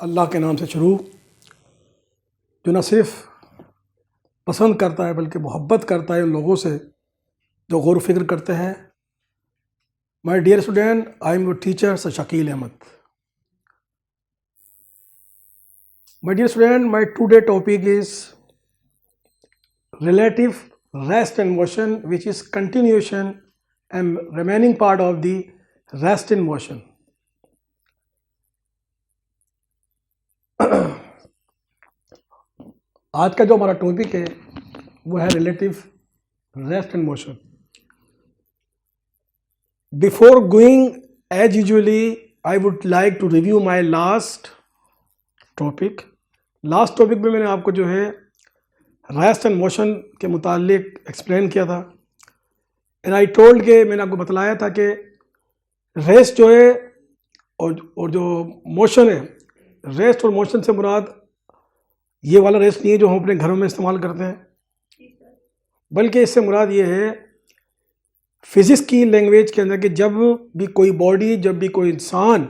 अल्लाह के नाम से शुरू, जो न सिर्फ पसंद करता है बल्कि मोहब्बत करता है उन लोगों से जो गौर फिक्र करते हैं। My dear student, I am your teacher sir Shakeel Ahmad. My dear student, my today topic is relative rest and motion, which is continuation and remaining part of the rest in motion. आज का जो हमारा टॉपिक है वो है relative rest and motion. Before going as usually I would like to review my last topic में मैंने आपको जो है रेस्ट एंड मोशन के मुतालिक एक्सप्लेन किया था। एंड आई टोल्ड के मैंने आपको बतलाया था कि रेस्ट जो है और जो मोशन है, रेस्ट और मोशन से मुराद ये वाला रेस्ट नहीं है जो हम अपने घरों में इस्तेमाल करते हैं, बल्कि इससे मुराद ये है फिज़िक्स की लैंग्वेज के अंदर कि जब भी कोई बॉडी, जब भी कोई इंसान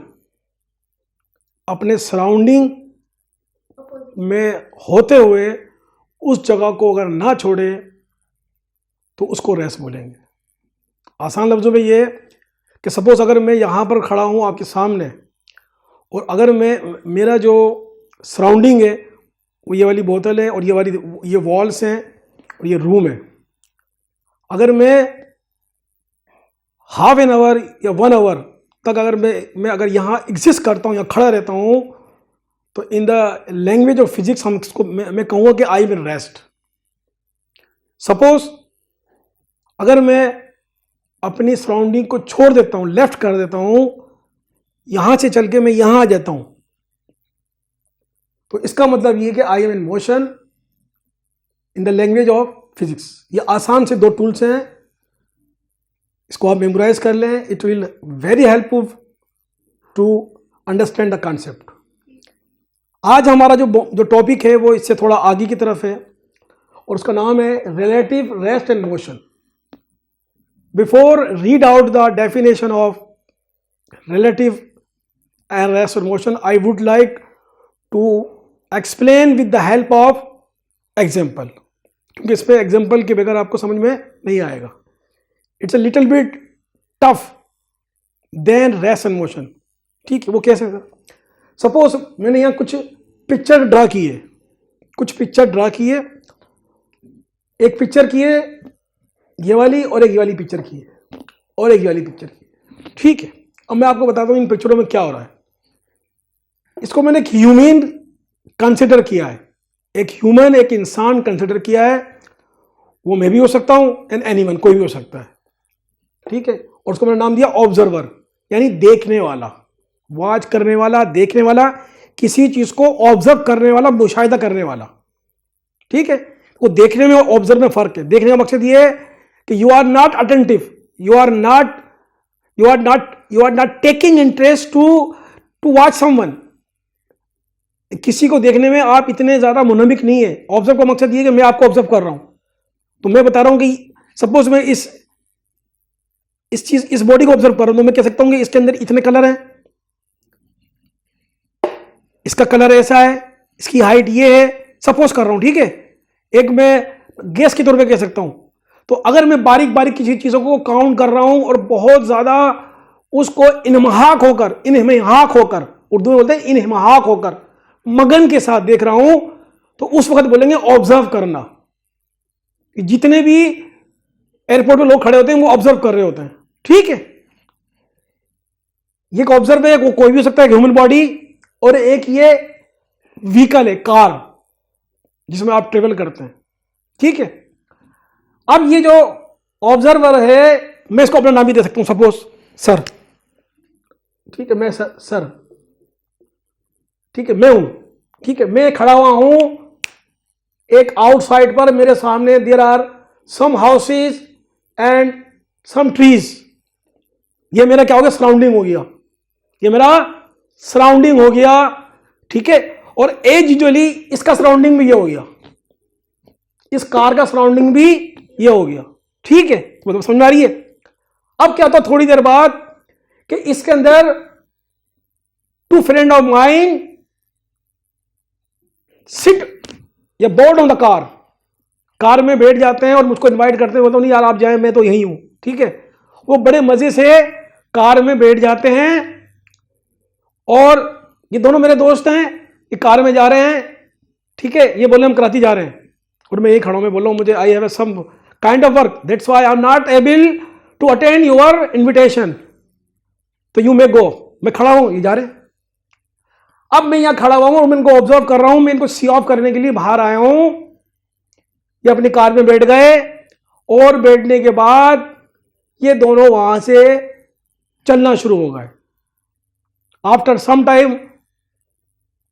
अपने सराउंडिंग में होते हुए उस जगह को अगर ना छोड़े तो उसको रेस्ट बोलेंगे। आसान लफ्ज़ों में ये कि सपोज़ अगर मैं यहाँ पर खड़ा हूँ आपके सामने और अगर मेरा जो सराउंडिंग है वो ये वाली बोतल है और ये वॉल्स हैं और ये रूम है, अगर मैं हाफ एन आवर या 1 आवर तक अगर मैं अगर यहाँ एग्जिस्ट करता हूँ या खड़ा रहता हूँ तो in the language of physics हम इसको मैं कहूँगा कि आई विल रेस्ट। सपोज अगर मैं अपनी सराउंडिंग को छोड़ देता हूँ, लेफ्ट कर देता हूँ, यहाँ से चल के मैं यहाँ आ जाता हूँ, तो इसका मतलब ये कि I am in motion in the language of physics. ये आसान से 2 टूल्स हैं, इसको आप मेमोराइज कर लें। It will very helpful to understand the concept. आज हमारा जो टॉपिक है वो इससे थोड़ा आगे की तरफ है और उसका नाम है relative rest and motion. Before read out the definition of relative and rest and motion, I would like to explain with the help of example, क्योंकि इस पर एग्जाम्पल के बगैर आपको समझ में नहीं आएगा। It's a little bit tough than rest and motion. ठीक है, वो कैसे सर? सपोज मैंने यहाँ कुछ पिक्चर ड्रा की है, एक पिक्चर की है ये वाली और एक ये वाली पिक्चर की है और एक ये वाली पिक्चर की है। ठीक है, अब मैं आपको बताता हूँ इन पिक्चरों में क्या हो रहा है। इसको मैंने एक ह्यूमन कंसिडर किया है, एक इंसान कंसिडर किया है। वो मैं भी हो सकता हूँ एंड एनीवन, कोई भी हो सकता है। ठीक है, और उसको मैंने नाम दिया ऑब्जर्वर, यानी देखने वाला, वॉच करने वाला, देखने वाला, किसी चीज को ऑब्जर्व करने वाला, मुशाहिदा करने वाला। ठीक है, वो देखने में और ऑब्जर्व में फर्क है। देखने का मकसद ये है कि you are not attentive, you are not taking interest to watch someone. किसी को देखने में आप इतने ज्यादा मुनमिक नहीं है। ऑब्जर्व का मकसद ये है कि मैं आपको ऑब्जर्व कर रहा हूं, तो मैं बता रहा हूं कि सपोज मैं इस बॉडी को ऑब्जर्व कर रहा हूं, तो मैं कह सकता हूं कि इसके अंदर इतने कलर हैं, इसका कलर ऐसा है, इसकी हाइट ये है, सपोज कर रहा हूं। ठीक है, एक मैं गेस के तौर पे कह सकता हूं। तो अगर मैं बारीक बारीक किसी चीजों को काउंट कर रहा हूं और बहुत ज्यादा उसको इन्महाक होकर, उर्दू में बोलते हैं इन्महाक होकर, मगन के साथ देख रहा हूं, तो उस वक्त बोलेंगे ऑब्जर्व करना। जितने भी एयरपोर्ट में लोग खड़े होते हैं वो ऑब्जर्व कर रहे होते हैं। ठीक है, ये ऑब्जर्व है, वो कोई भी हो सकता है, ह्यूमन बॉडी, और एक ये व्हीकल है, कार, जिसमें आप ट्रेवल करते हैं। ठीक है, अब ये जो ऑब्जर्वर है, मैं इसको अपना नाम भी दे सकता हूं, सपोज सर। ठीक है, मैं सर, ठीक है, मैं हूं। ठीक है, मैं खड़ा हुआ हूं एक आउटसाइड पर, मेरे सामने there are some houses and some trees. ये मेरा क्या हो गया? सराउंडिंग हो गया। ठीक है, और एज यूजुअली इसका सराउंडिंग भी ये हो गया, इस कार का सराउंडिंग भी ये हो गया। ठीक है, मतलब समझ में आ रही है? अब क्या होता थोड़ी देर बाद कि इसके अंदर 2 फ्रेंड ऑफ माइन सिट या board on the car, car में बैठ जाते हैं और मुझको इनवाइट करते हैं, बोलते नहीं यार आप जाएं मैं तो यहीं हूं, ठीक है। वो बड़े मजे से कार में बैठ जाते हैं और ये दोनों मेरे दोस्त हैं, ये कार में जा रहे हैं, ठीक है। ये बोले हम कराची जा रहे हैं और मैं यही खड़ा हूं, मैं बोल रहा हूं मुझे I have some kind of work, that's why I am not able to attend your invitation, तो यू मे गो। मैं खड़ा हूं, ये जा रहे हैं। अब मैं यहां खड़ा हुआ हूं और मैं इनको ऑब्जर्व कर रहा हूं, मैं इनको सी ऑफ करने के लिए बाहर आया हूं। ये अपनी कार में बैठ गए और बैठने के बाद ये दोनों वहां से चलना शुरू हो गए। After some time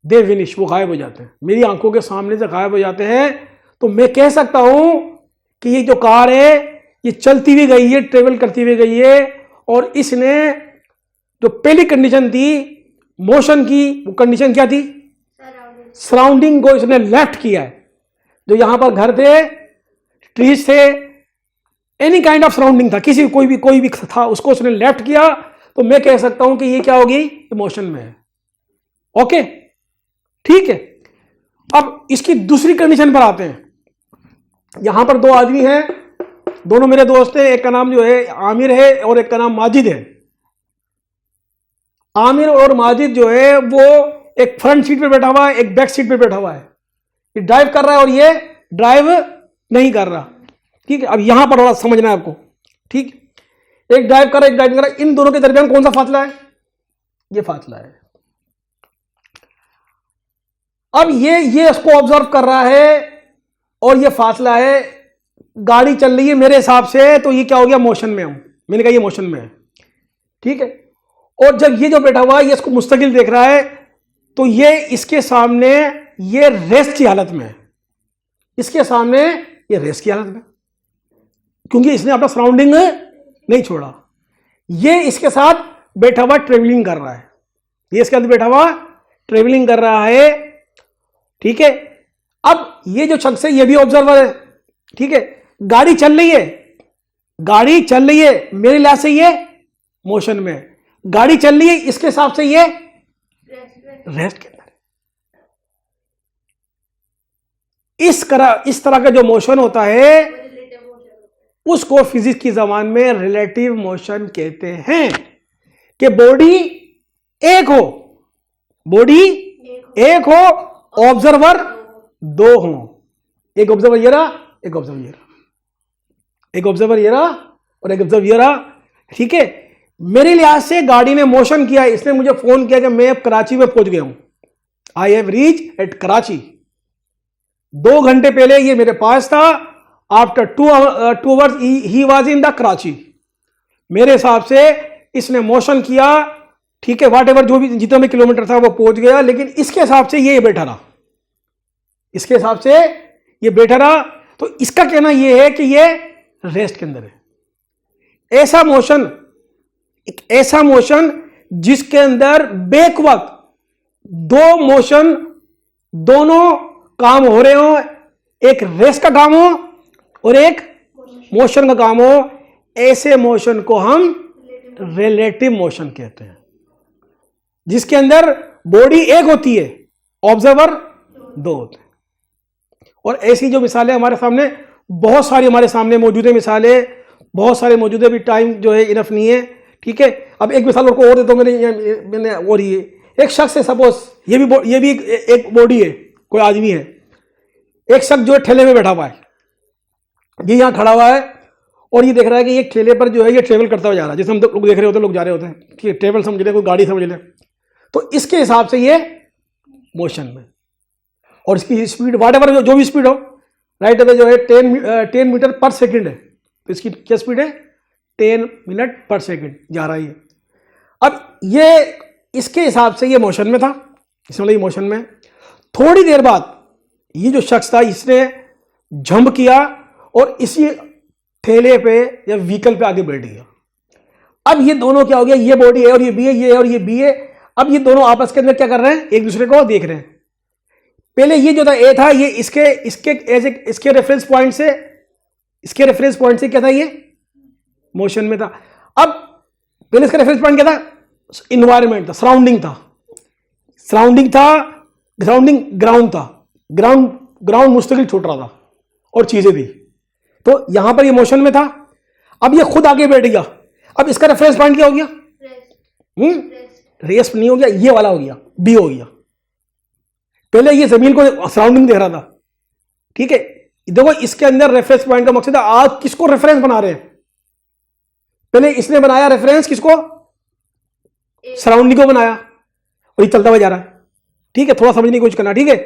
they finish, वो गायब हो जाते हैं, मेरी आंखों के सामने से गायब हो जाते हैं। तो मैं कह सकता हूं कि ये जो कार है ये चलती हुई गई है, ट्रेवल करती हुई गई है, और इसने जो पहली कंडीशन थी मोशन की, वो कंडीशन क्या थी? सराउंडिंग को इसने लेफ्ट किया है। जो यहां पर घर थे, ट्रीज थे, एनी काइंड ऑफ सराउंडिंग था, किसी कोई भी था, उसको उसने लेफ्ट किया। तो मैं कह सकता हूं कि ये क्या होगी? मोशन में है। ओके, ठीक है। अब इसकी दूसरी कंडीशन पर आते हैं। यहां पर दो आदमी हैं, दोनों मेरे दोस्त हैं, एक का नाम जो है आमिर है और एक का नाम माजिद है। आमिर और माजिद जो है वो एक फ्रंट सीट पे बैठा हुआ है, एक बैक सीट पे बैठा हुआ है। ये ड्राइव कर रहा है और ये ड्राइव नहीं कर रहा, ठीक है। अब यहां पर थोड़ा समझना है आपको, ठीक। एक ड्राइव कर रहा है, एक ड्राइव कर रहा है, इन दोनों के दरमियान कौन सा फासला है? ये फासला है। अब ये इसको ऑब्जर्व कर रहा है और ये फासला है, गाड़ी चल रही है मेरे हिसाब से, तो ये क्या हो गया? मोशन में हूं। मैंने कहा ये मोशन में है, ठीक है। और जब ये जो बैठा हुआ है ये इसको मुस्तकिल देख रहा है, तो ये इसके सामने ये रेस्ट की हालत में है, इसके सामने ये रेस्ट की हालत में, क्योंकि इसने अपना सराउंडिंग नहीं छोड़ा। ये इसके साथ बैठा हुआ ट्रेवलिंग कर रहा है, ये इसके साथ बैठा हुआ ट्रेवलिंग कर रहा है, ठीक है। अब ये जो शख्स है ये भी ऑब्जर्वर है, ठीक है। गाड़ी चल रही है, गाड़ी चल रही है, मेरे लिहाज से ये मोशन में है। गाड़ी चल रही है, इसके हिसाब से ये रेस्ट के अंदर है। इस तरह का जो मोशन होता है उसको फिजिक्स की जबान में रिलेटिव मोशन कहते हैं। कि बॉडी एक हो, बॉडी एक हो, ऑब्जर्वर दो हो। एक ऑब्जर्वर ये रहा, एक ऑब्जर्वर ये रहा, एक ऑब्जर्वर ये रहा और एक ऑब्जर्वर ये रहा, ठीक है। मेरे लिहाज से गाड़ी ने मोशन किया, इसने मुझे फोन किया कि मैं अब कराची में पहुंच गया हूं, I have reach at Karachi. 2 घंटे पहले ये मेरे पास था, after 2 hours he was in the Karachi. मेरे हिसाब से इसने मोशन किया, ठीक है, वाट एवर जो भी जितना भी किलोमीटर था वो पहुंच गया, लेकिन इसके हिसाब से ये बैठा रहा, इसके हिसाब से ये बैठा रहा। तो इसका कहना यह है कि ये रेस्ट के अंदर है। ऐसा मोशन, एक ऐसा मोशन जिसके अंदर बैक वक्त दो मोशन दोनों काम हो रहे हो, एक रेस्ट का काम हो और एक मोशन का काम हो, ऐसे मोशन को हम रिलेटिव मोशन कहते हैं, जिसके अंदर बॉडी एक होती है, ऑब्जर्वर दो होते हैं। और ऐसी जो मिसालें हमारे सामने बहुत सारी हमारे सामने मौजूद है, मिसालें बहुत सारे मौजूद है, भी टाइम जो है इनफ नहीं है, ठीक है। अब एक मिसाल को और देता हूं मैंने और ये एक शख्स है, सपोज ये भी एक बॉडी है, कोई आदमी है। एक शख्स जो है ठेले में बैठा हुआ है, ये यहाँ खड़ा हुआ है और ये देख रहा है कि ये ठेले पर जो है ये ट्रेवल करता हुआ जा रहा है, जैसे हम लोग देख रहे होते हैं, लोग जा रहे होते हैं, ठीक है, ट्रेवल समझ ले, कोई गाड़ी समझ ले, तो इसके हिसाब से ये मोशन में। और इसकी स्पीड वाट एवर जो भी स्पीड हो, राइट अवे जो है 10 मीटर पर सेकेंड है, तो इसकी क्या स्पीड है? 10 मिनट पर सेकेंड जा रहा है। अब ये इसके हिसाब से ये मोशन में था, इसमें मतलब ये मोशन में। थोड़ी देर बाद ये जो शख्स था इसने जंप किया और इसी ठेले पे या व्हीकल पे आगे बैठ गया। अब ये दोनों क्या हो गया? ये बॉडी है और ये बी है, ये है और ये बी है। अब ये दोनों आपस के अंदर क्या कर रहे हैं? एक दूसरे को देख रहे हैं। पहले ये जो था ए था, ये इसके रेफरेंस पॉइंट से क्या था? ये मोशन में था। अब पहले इसका रेफरेंस पॉइंट क्या था? इन्वायरमेंट था, सराउंडिंग ग्राउंड था। ग्राउंड ग्राउंड मुस्तकिल छूट रहा था और चीजें थी, तो यहां पर ये मोशन में था, अब ये खुद आगे बैठ गया, अब इसका रेफरेंस पॉइंट क्या हो गया? रेस्ट नहीं हो गया, ये वाला हो गया, बी हो गया। पहले ये जमीन को सराउंडिंग देख रहा था, ठीक है। देखो इसके अंदर रेफरेंस पॉइंट का मकसद है, आप किसको रेफरेंस बना रहे हैं? पहले इसने बनाया रेफरेंस किसको? सराउंडिंग को बनाया, और ये चलता हुआ जा रहा है, ठीक है। थोड़ा समझने की कोशिश करना, ठीक है।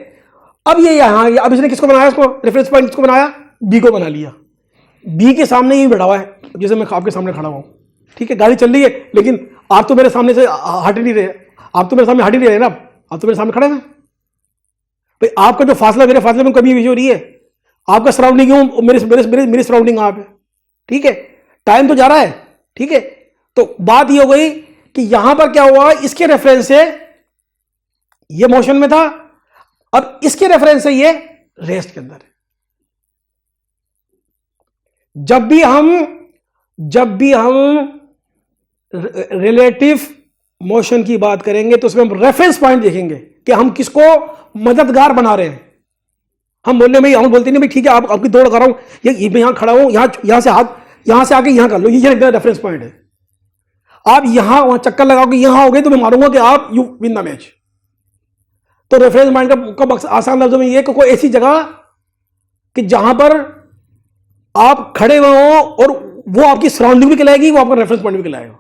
अब ये यहां गया, अब इसने किसको बनाया? इसको रेफरेंस पॉइंट किसको बनाया? बी को बना लिया। बी के सामने ही बैठा हुआ है, जैसे मैं आपके सामने खड़ा हुआ हूं, ठीक है। गाड़ी चल रही है, लेकिन आप तो मेरे सामने से हट नहीं रहे, आप तो मेरे सामने हट ही नहीं रहे ना, आप तो मेरे सामने खड़े हैं भाई। आपका जो फासला मेरे फासले में कभी भी हो रही है, आपका सराउंडिंग मेरी सराउंडिंग आप है, ठीक है। टाइम तो जा रहा है, ठीक है। तो बात ये हो गई कि यहां पर क्या हुआ, इसके रेफरेंस से ये मोशन में था, अब इसके रेफरेंस से ये रेस्ट के अंदर है। जब भी हम रिलेटिव मोशन की बात करेंगे तो उसमें हम रेफरेंस पॉइंट देखेंगे कि हम किसको मददगार बना रहे हैं। हम बोलने में हम बोलते नहीं भाई ठीक है, आप आपकी दौड़ कर रहा हूं, ये मैं यहां खड़ा हूं, यहां से हाथ, यहां से आके यहां कर लो, ये रेफरेंस पॉइंट है। आप यहां वहां चक्कर लगाओगे, यहां हो गए तो मैं मारूंगा कि आप यू विन द मैच। तो रेफरेंस पॉइंट का आसान लफ्जों में ये कि कोई ऐसी जगह कि जहां पर आप खड़े हुए हो और वो आपकी सराउंडिंग भी कहलाएगी, वो आपका रेफरेंस पॉइंट भी कहलाएगा,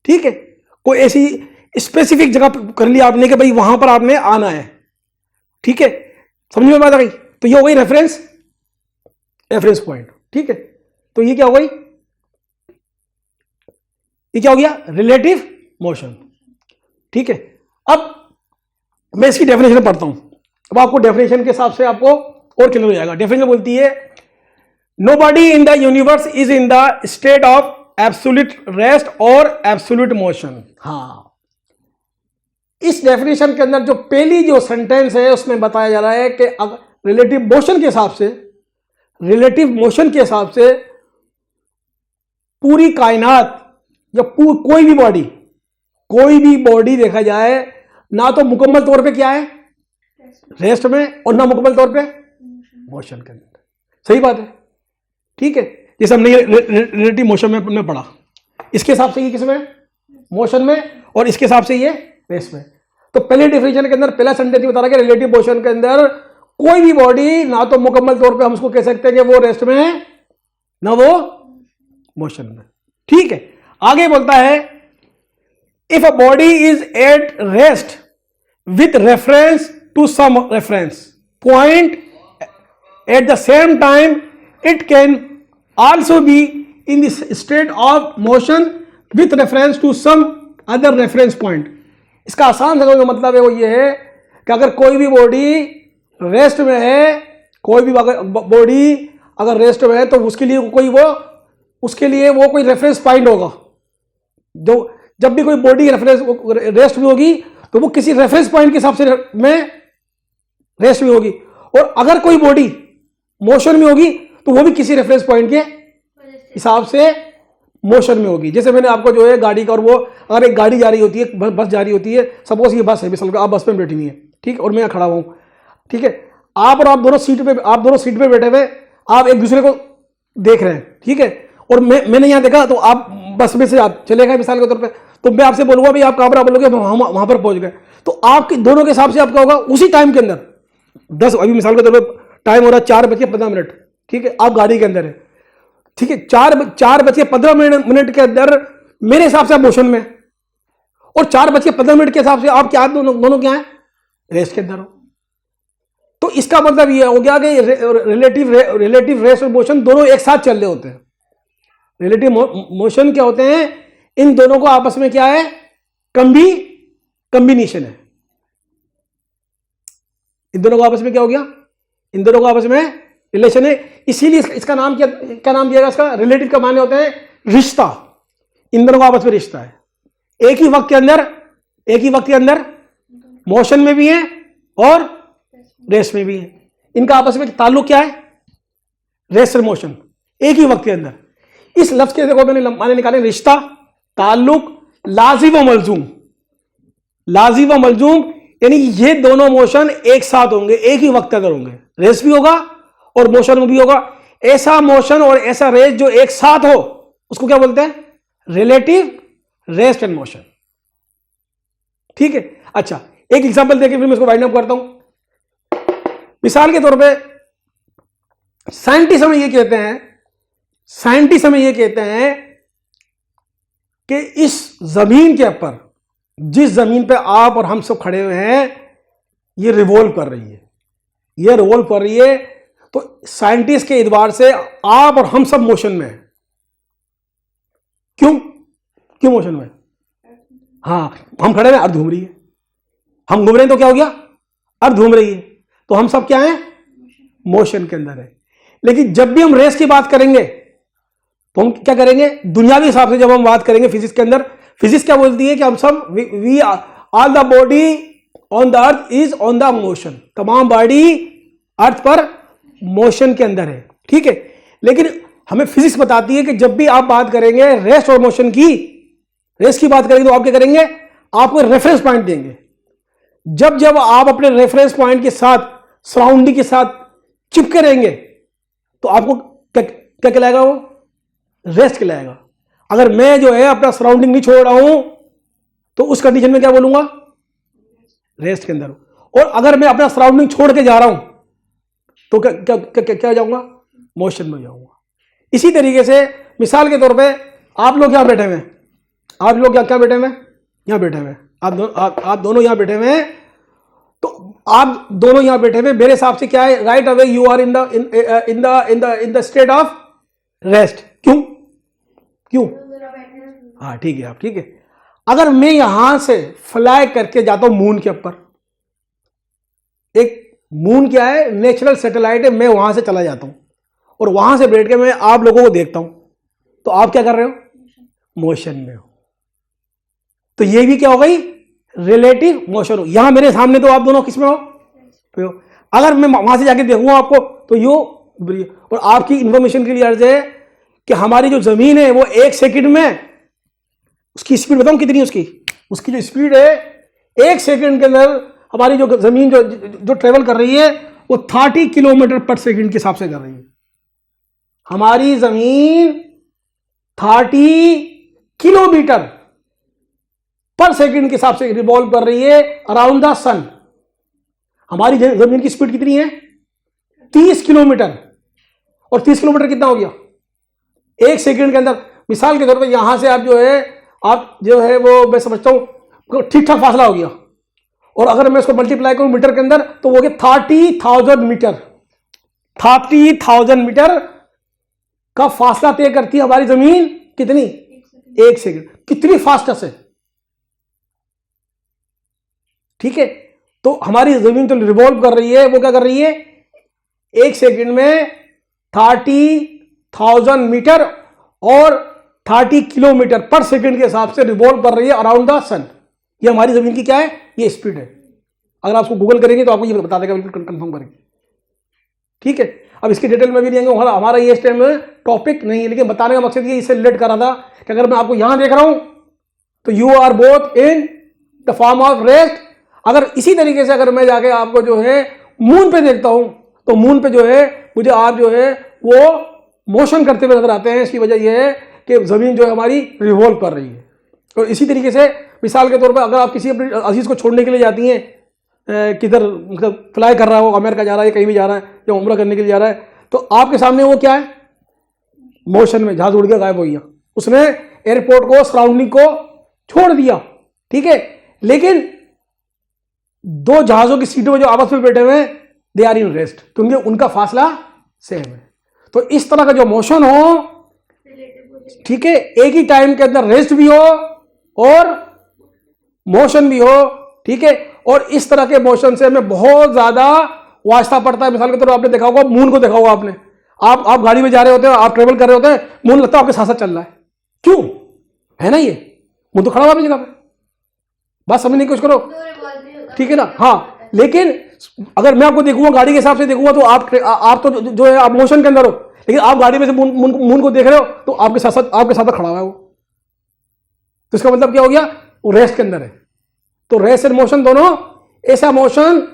ठीक है। कोई ऐसी स्पेसिफिक जगह कर लिया आपने कि भाई वहां पर आपने आना है, ठीक है। समझ में बात आ गई? तो ये हो गई रेफरेंस पॉइंट, ठीक है। तो ये क्या हो गई? ये क्या हो गया? रिलेटिव मोशन, ठीक है। अब मैं इसकी डेफिनेशन पढ़ता हूं, अब आपको डेफिनेशन के हिसाब से आपको और क्लियर हो जाएगा। डेफिनेशन बोलती है, nobody in the universe is in the state of absolute rest और एब्सोल्यूट मोशन। हाँ, इस डेफिनेशन के अंदर जो पहली जो सेंटेंस है उसमें बताया जा रहा है कि रिलेटिव मोशन के हिसाब से पूरी कायनात या कोई भी बॉडी देखा जाए, ना तो मुकम्मल तौर पे क्या है? रेस्ट में, और ना मुकम्मल तौर पे मोशन के अंदर। सही बात है, ठीक है। जैसे हमने रिलेटिव मोशन में पढ़ा, इसके हिसाब से ये किसमें? मोशन में, और इसके हिसाब से ये रेस्ट में। तो पहले डेफिनेशन के अंदर पहला सेंटेंस बता रहा है कि रिलेटिव मोशन के अंदर कोई भी बॉडी ना तो मुकम्मल तौर पे हम उसको कह सकते हैं कि वो रेस्ट में है, ना वो मोशन में, ठीक है। आगे बोलता है, if a body is at rest with reference to some reference point at the same time, it can also be in the state of motion with reference to some other reference point. इसका आसान समझने का मतलब है वो ये है कि अगर कोई भी बॉडी रेस्ट में है, कोई भी बॉडी अगर रेस्ट में है तो उसके लिए वो कोई रेफरेंस पॉइंट होगा। जो जब भी कोई बॉडी रेस्ट में होगी तो वो किसी रेफरेंस पॉइंट के हिसाब से में रेस्ट में होगी, और अगर कोई बॉडी मोशन में होगी तो वो भी किसी रेफरेंस पॉइंट के हिसाब से मोशन में होगी। जैसे मैंने आपको जो है गाड़ी का, और वो अगर एक गाड़ी जा रही होती है, बस जा रही होती है, सपोज ये बस है, मिसल आप बस में बैठी हुई है, ठीक है, और मैं यहाँ खड़ा हुआ हूँ, ठीक है। आप दोनों सीट पे बैठे हुए, आप एक दूसरे को देख रहे हैं, ठीक है। और मैंने यहाँ देखा तो आप बस में से आप चले गए मिसाल के तौर पे, तो मैं आपसे बोलूंगा भाई आप कहाँ पर, आप बोलोगे वहां पर पहुंच गए, तो आपके दोनों के हिसाब से आपका होगा उसी टाइम के अंदर 10, अभी मिसाल के तौर पर टाइम हो रहा है 4:15, ठीक है, आप गाड़ी के अंदर है, ठीक है। 4:15 के अंदर मेरे हिसाब से आप मोशन में, और 4:15 के हिसाब से आप क्या दोनों क्या है? रेस्ट के अंदर हो। तो इसका मतलब ये हो गया कि रिलेटिव रेस्ट और मोशन दोनों एक साथ चल रहे होते हैं। रिलेटिव मोशन क्या होते हैं? इन दोनों को आपस में क्या है? कॉम्बिनेशन है। इन दोनों को आपस में क्या हो गया? इन दोनों को आपस में रिलेशन है, इसीलिए इसका नाम क्या नाम दिया गया? इसका रिलेटिव का माने होते हैं रिश्ता। इन दोनों को आपस में रिश्ता है, एक ही वक्त के अंदर मोशन में भी है और रेस्ट में भी है। इनका आपस में ताल्लुक क्या है? रेस्ट और मोशन, एक ही वक्त के अंदर। इस लफ्ज के देखो मैंने माने निकाले, रिश्ता, ताल्लुक, लाजिम व मलजूम। यानी ये दोनों मोशन एक साथ होंगे, एक ही वक्त अगर होंगे, रेस्ट भी होगा और मोशन भी होगा। ऐसा मोशन और ऐसा रेस्ट जो एक साथ हो उसको क्या बोलते हैं? Relative rest and motion. ठीक है, अच्छा एक एग्जांपल देके फिर मैं इसको वाइंड अप करता हूं। मिसाल के तौर पे साइंटिस्ट हमें ये कहते हैं कि इस जमीन के ऊपर, जिस जमीन पे आप और हम सब खड़े हुए हैं, ये रिवॉल्व कर रही है, तो साइंटिस्ट के एतबार से आप और हम सब मोशन में हैं। क्यों मोशन में? हाँ, हम खड़े हैं, अर्थ घूम रही है, हम घूम रहे हैं तो क्या हो गया? अर्थ घूम रही है, तो हम सब क्या हैं? मोशन के अंदर है। लेकिन जब भी हम रेस की बात करेंगे तो हम क्या करेंगे? दुनियावी हिसाब से जब हम बात करेंगे फिजिक्स के अंदर, फिजिक्स क्या बोलती है कि हम सब we all the body on the earth is on the motion, तमाम बॉडी अर्थ पर मोशन के अंदर है। ठीक है, लेकिन हमें फिजिक्स बताती है कि जब भी आप बात करेंगे रेस्ट और मोशन की, रेस्ट की बात करेंगे तो आप क्या करेंगे? आपको रेफरेंस पॉइंट देंगे। जब आप अपने रेफरेंस पॉइंट के साथ, सराउंडिंग के साथ चिपके रहेंगे तो आपको क्या कहलाएगा? वो रेस्ट कहलाएगा। अगर मैं जो है अपना सराउंडिंग नहीं छोड़ रहा हूं तो उस कंडीशन में क्या बोलूंगा? रेस्ट के अंदर हूं। और अगर मैं अपना सराउंडिंग छोड़ के जा रहा हूं तो क्या हो जाऊंगा? मोशन में हो जाऊंगा। इसी तरीके से मिसाल के तौर पे आप लोग यहां बैठे हुए हैं, आप लोग क्या बैठे हुए हैं? यहां बैठे हुए हैं, आप दोनों यहां बैठे हुए हैं, तो आप दोनों यहां बैठे हुए, मेरे हिसाब से क्या है? Right away you are in the state of rest. क्यों? हाँ ठीक है, आप ठीक है। अगर मैं यहां से फ्लाई करके जाता हूं मून के ऊपर, एक मून क्या है? नेचुरल सैटेलाइट है, मैं वहां से चला जाता हूं और वहां से बैठ के मैं आप लोगों को देखता हूं, तो आप क्या कर रहे हो? मोशन में हो। तो ये भी क्या हो गई? रिलेटिव मोशन हो। यहां मेरे सामने तो आप दोनों किसमें हो? अगर मैं वहां से जाके देखूंगा आपको तो यू। और आपकी इंफॉर्मेशन के लिए अर्ज है कि हमारी जो जमीन है वो 1 सेकंड में, उसकी स्पीड बताऊं कितनी है? उसकी जो स्पीड है 1 सेकंड के अंदर हमारी जो जमीन जो ट्रेवल कर रही है वो 30 किलोमीटर पर सेकंड के हिसाब से कर रही है। हमारी जमीन 30 किलोमीटर पर सेकंड के हिसाब से रिवॉल्व कर रही है अराउंड द सन। हमारी जमीन की स्पीड कितनी है? 30 किलोमीटर। और 30 किलोमीटर कितना हो गया? 1 सेकंड के अंदर। मिसाल के तौर पर यहां से आप जो है वो मैं समझता हूं ठीक ठाक फासला हो गया, और अगर मैं इसको मल्टीप्लाई करूं मीटर के अंदर तो वो हो गया 30,000 मीटर। 30,000 मीटर का फासला तय करती है हमारी जमीन। कितनी? 1 सेकंड। कितनी फास्टेस्ट है? ठीक है, तो हमारी जमीन जो रिवॉल्व कर रही है वो क्या कर रही है? 1 सेकंड में 30,000 मीटर और 30 किलोमीटर पर सेकंड के हिसाब से रिवॉल्व कर रही है अराउंड द सन। ये हमारी जमीन की क्या है? ये स्पीड है। अगर आप उसको गूगल करेंगे तो आपको ये बता देगा, बिल्कुल कंफर्म करेंगे। ठीक है, अब इसके डिटेल में भी नहीं आएंगे, हमारा ये इस टाइम में टॉपिक नहीं है, लेकिन बताने का मकसद ये इससे रिलेट कर रहा था कि अगर मैं आपको यहां देख रहा हूं तो you are both in the form of rest. अगर इसी तरीके से अगर मैं जाके आपको जो है मून पे देखता हूं तो मून पे जो है मुझे आप जो है वो मोशन करते हुए नजर आते हैं। इसकी वजह यह है कि जमीन जो है हमारी रिवॉल्व कर रही है। और इसी तरीके से मिसाल के तौर पर अगर आप किसी अपने अजीज को छोड़ने के लिए जाती हैं, किधर मतलब फ्लाई कर रहा है, वो अमेरिका जा रहा है, कहीं भी जा रहा है, या उम्रा करने के लिए जा रहा है, तो आपके सामने वो क्या है? मोशन में। जहाज उड़ गया, गायब हो गया, उसने एयरपोर्ट को, सराउंडिंग को छोड़ दिया। ठीक है, लेकिन 2 जहाजों की सीटों में जो आपस में बैठे हुए हैं दे आर इन रेस्ट, क्योंकि उनका फासला सेम है। तो इस तरह का जो मोशन हो, ठीक है, एक ही टाइम के अंदर रेस्ट भी हो और मोशन भी हो। ठीक है, और इस तरह के मोशन से हमें बहुत ज्यादा वास्ता पड़ता है। मिसाल के तौर पर आपने देखा होगा, मून को देखा होगा आपने, आप गाड़ी में जा रहे होते हैं, आप ट्रेवल कर रहे होते हैं, मून लगता है आपके साथ साथ चल रहा है। क्यों है ना? ये मून तो खड़ा हुआ अपनी जगह पे। बात समझने की कोशिश करो, ठीक है ना? हाँ, लेकिन अगर मैं आपको देखूंगा गाड़ी के हिसाब से देखूंगा तो आप तो जो है आप मोशन के अंदर हो, लेकिन आप गाड़ी में से मून को देख रहे हो तो आपके साथ खड़ा हुआ है वो। तो इसका मतलब क्या हो गया? वो रेस्ट के अंदर है। तो रेस्ट एंड मोशन दोनों ऐसा मोशन,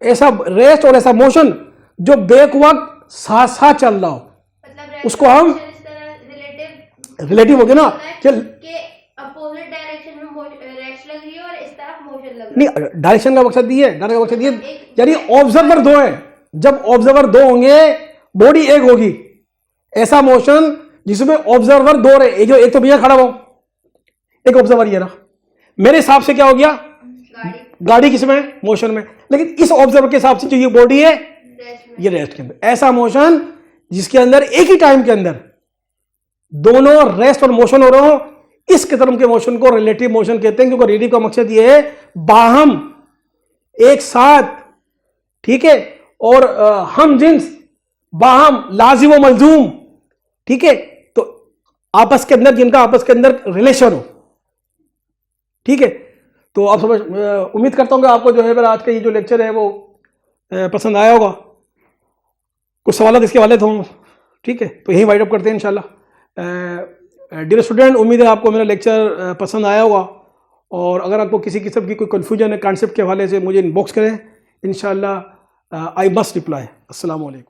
ऐसा रेस्ट और ऐसा मोशन जो बैकवर्ड साथ साथ चल रहा हो, मतलब उसको हम रिलेटिव हो गया ना कि अपोजिट डायरेक्शन में रेस्ट लग रही है और इस तरफ मोशन लग रहा है। नहीं, डायरेक्शन का मकसद ये है, डायरेक्शन का मकसद ये, यानी ऑब्जर्वर दो है, जब ऑब्जर्वर दो होंगे बॉडी एक होगी। ऐसा मोशन जिसमें ऑब्जर्वर दो रहे, जो एक तो भैया खड़ा हो, एक ऑब्जर्वर ये रहा, मेरे हिसाब से क्या हो गया, गाड़ी किसमें, मोशन में, लेकिन इस ऑब्जर्वर के हिसाब से जो ये बॉडी है ये रेस्ट के अंदर। ऐसा मोशन जिसके अंदर एक ही टाइम के अंदर दोनों रेस्ट और मोशन हो रहे हो, इस किस्म के मोशन को रिलेटिव मोशन कहते हैं, क्योंकि रिलेटिव का मकसद ये है बाहम एक साथ, ठीक है, और हम जिन्स बाहम लाजिम व मलजूम, ठीक है, तो आपस के अंदर, जिनका आपस के अंदर रिलेशन हो, ठीक है। तो आप समझ, उम्मीद करता हूँ कि आपको जो है मेरा आज का ये जो लेक्चर है वो पसंद आया होगा। कुछ सवाल इसके वाले हों, ठीक है, तो यही वाइड अप करते हैं इंशाल्लाह। डियर स्टूडेंट, उम्मीद है आपको मेरा लेक्चर पसंद आया होगा, और अगर आपको किसी किस्म की कोई कन्फ्यूजन है कॉन्सेप्ट के हवाले से मुझे इनबॉक्स करें, इंशाल्लाह आई मस्ट रिप्लाई। अस्सलाम वालेकुम।